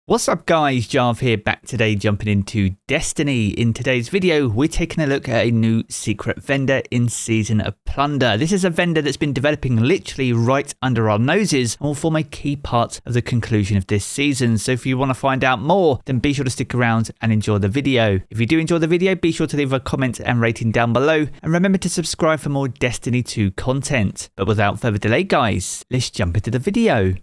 What's up guys, Jarv here, back today jumping into Destiny. In today's video, we're taking a look at a new secret vendor in Season of Plunder. This is a vendor that's been developing literally right under our noses and will form a key part of the conclusion of this season. So if you want to find out more, then be sure to stick around and enjoy the video. If you do enjoy the video, be sure to leave a comment and rating down below, and remember to subscribe for more Destiny 2 content. But without further delay guys, let's jump into the video.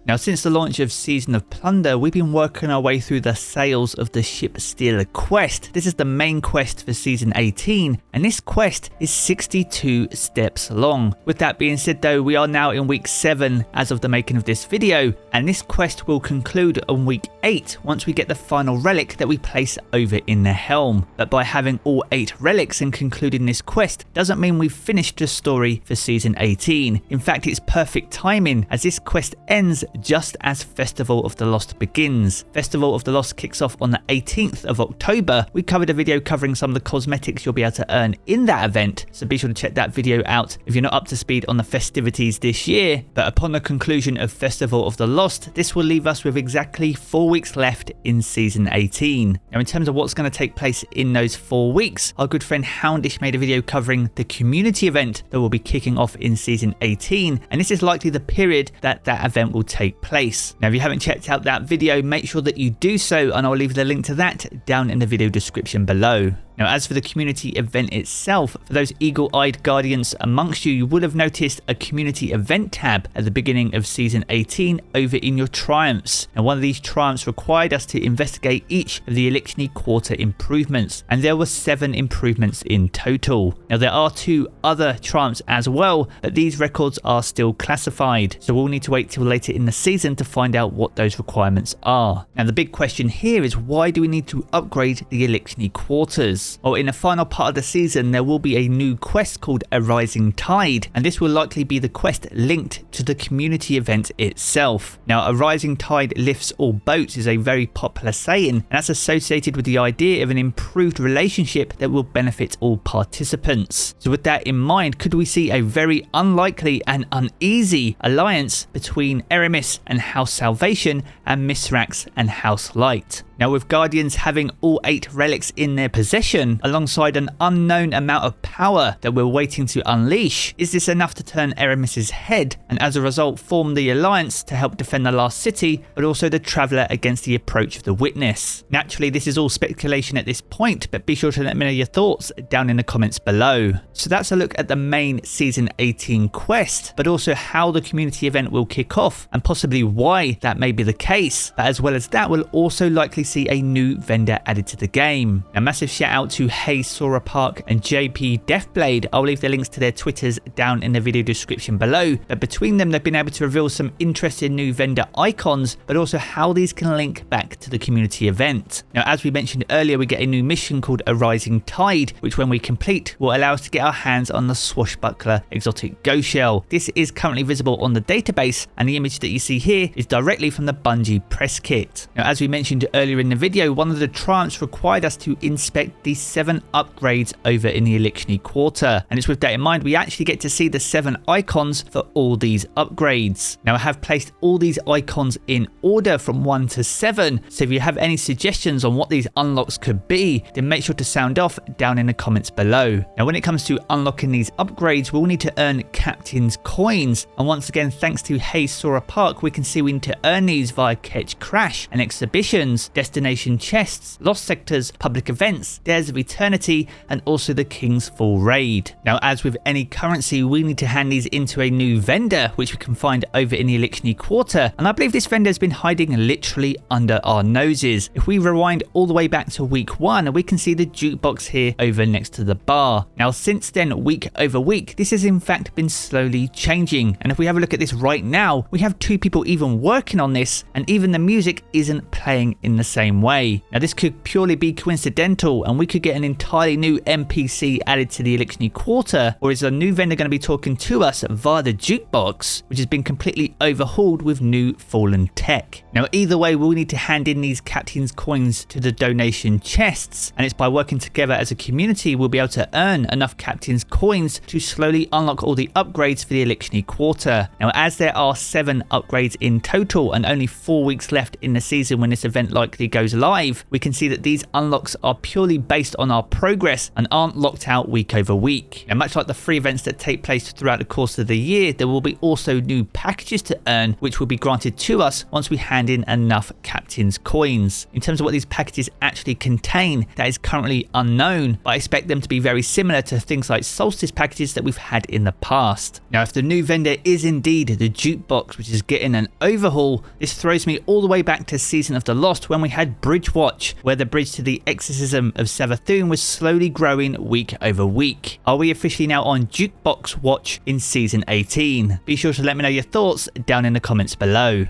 Now, since the launch of Season of Plunder, we've been working our way through the Sales of the Ship Stealer quest. This is the main quest for Season 18, and this quest is 62 steps long. With that being said though, we are now in week 7 as of the making of this video, and this quest will conclude on week 8 once we get the final relic that we place over in the helm. But by having all 8 relics and concluding this quest doesn't mean we've finished the story for Season 18. In fact, it's perfect timing as this quest ends just as Festival of the Lost begins. Festival of the Lost kicks off on the 18th of October. We covered a video covering some of the cosmetics you'll be able to earn in that event, so be sure to check that video out if you're not up to speed on the festivities this year. But upon the conclusion of Festival of the Lost, this will leave us with exactly 4 weeks left in Season 18. Now, in terms of what's going to take place in those 4 weeks, our good friend Houndish made a video covering the community event that will be kicking off in Season 18, and this is likely the period that that event will take place. Now, if you haven't checked out that video, make sure that you do so, and I'll leave the link to that down in the video description below. Now, as for the community event itself, for those eagle-eyed guardians amongst you, you would have noticed a community event tab at the beginning of Season 18 over in your triumphs. Now, one of these triumphs required us to investigate each of the Eliksni quarter improvements, and there were 7 improvements in total. Now, there are 2 other triumphs as well, but these records are still classified, so we'll need to wait till later in the season to find out what those requirements are. Now, the big question here is, why do we need to upgrade the Eliksni quarters? Well, in the final part of the season, there will be a new quest called A Rising Tide, and this will likely be the quest linked to the community event itself. Now, A Rising Tide lifts all boats is a very popular saying, and that's associated with the idea of an improved relationship that will benefit all participants. So with that in mind, could we see a very unlikely and uneasy alliance between Eramis and House Salvation and Misrax and House Light? Now, with Guardians having all 8 relics in their possession, alongside an unknown amount of power that we're waiting to unleash, is this enough to turn Eramis's head, and as a result form the alliance to help defend the last city, but also the Traveller against the approach of the Witness? Naturally, this is all speculation at this point, but be sure to let me know your thoughts down in the comments below. So that's a look at the main Season 18 quest, but also how the community event will kick off, and possibly why that may be the case. But as well as that, we'll also likely see a new vendor added to the game. A massive shout out to Hey Sora Park and JP Deathblade. I'll leave the links to their Twitters down in the video description below, but between them they've been able to reveal some interesting new vendor icons, but also how these can link back to the community event. Now, as we mentioned earlier, we get a new mission called A Rising Tide, which when we complete will allow us to get our hands on the Swashbuckler exotic ghost shell. This is currently visible on the database, and the image that you see here is directly from the Bungie press kit. Now, as we mentioned earlier in the video, one of the triumphs required us to inspect the 7 upgrades over in the Eliksni quarter, and it's with that in mind we actually get to see the 7 icons for all these upgrades. Now, I have placed all these icons in order from 1 to 7, so if you have any suggestions on what these unlocks could be, then make sure to sound off down in the comments below. Now, when it comes to unlocking these upgrades, we'll need to earn Captain's Coins, and once again, thanks to Hey Sora Park, we can see we need to earn these via Catch Crash and exhibitions, destination chests, lost sectors, public events, Dares of Eternity, and also the King's Fall raid. Now, as with any currency, we need to hand these into a new vendor, which we can find over in the Eliksni quarter, and I believe this vendor has been hiding literally under our noses. If we rewind all the way back to week 1, we can see the jukebox here over next to the bar. Now, since then, week over week, this has in fact been slowly changing, and if we have a look at this right now, we have 2 people even working on this, and even the music isn't playing in the same way. Now, this could purely be coincidental, and we could get an entirely new NPC added to the Eliksni quarter, or is a new vendor going to be talking to us via the jukebox, which has been completely overhauled with new fallen tech. Now either way, we'll need to hand in these captain's coins to the donation chests, and it's by working together as a community we'll be able to earn enough captain's coins to slowly unlock all the upgrades for the Eliksni quarter. Now as there are 7 upgrades in total and only 4 weeks left in the season when this event likely goes live, we can see that these unlocks are purely based on our progress and aren't locked out week over week. Now much like the free events that take place throughout the course of the year, there will be also new packages to earn which will be granted to us once we hand in enough captain's coins. In terms of what these packages actually contain, that is currently unknown, but I expect them to be very similar to things like solstice packages that we've had in the past. Now if the new vendor is indeed the jukebox, which is getting an overhaul, this throws me all the way back to Season of the Lost when we had Bridge Watch, where the bridge to the exorcism of Salvatori was slowly growing week over week. Are we officially now on Jukebox Watch in Season 18? Be sure to let me know your thoughts down in the comments below.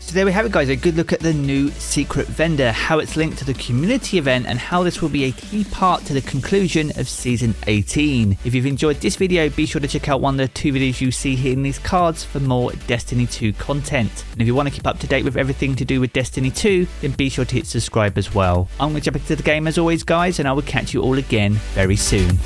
So there we have it guys, a good look at the new secret vendor, how it's linked to the community event and how this will be a key part to the conclusion of Season 18. If you've enjoyed this video, be sure to check out one of the 2 videos you see here in these cards for more Destiny 2 content. And if you want to keep up to date with everything to do with Destiny 2, then be sure to hit subscribe as well. I'm going to jump into the game as always guys, and I will catch you all again very soon.